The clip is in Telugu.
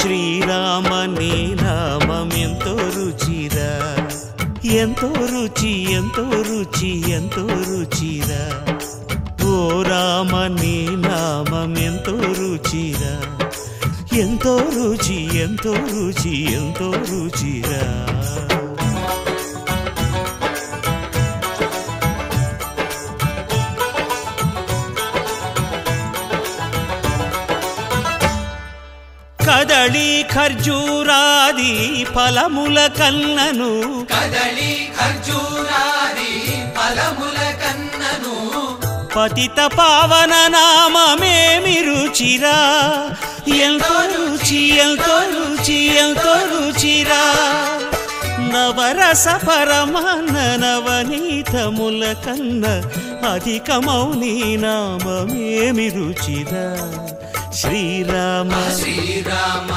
శ్రీరామ నీ నామం ఎంతో రుచిరా, ఎంతో రుచి ఎంతో రుచి ఎంతో రుచిరా. ఓ రామ నీ నామం ఎంతో రుచిరా, ఎంతో రుచి ఎంతో రుచి ఎంతో రుచిరా. కదళి ఖర్జూరాది ఫలముల కన్నను, కదళి ఖర్జూరాది ఫలముల కన్నను, పతిత పావన నామమేమి రుచిరా, ఎంతో రుచి ఎంతో రుచి ఎంతో రుచిరా. నవరస పరమాన్న నవనీతముల కన్న అధికమౌ నీ నామమేమి రుచిరా. శ్రీరామ శ్రీరామ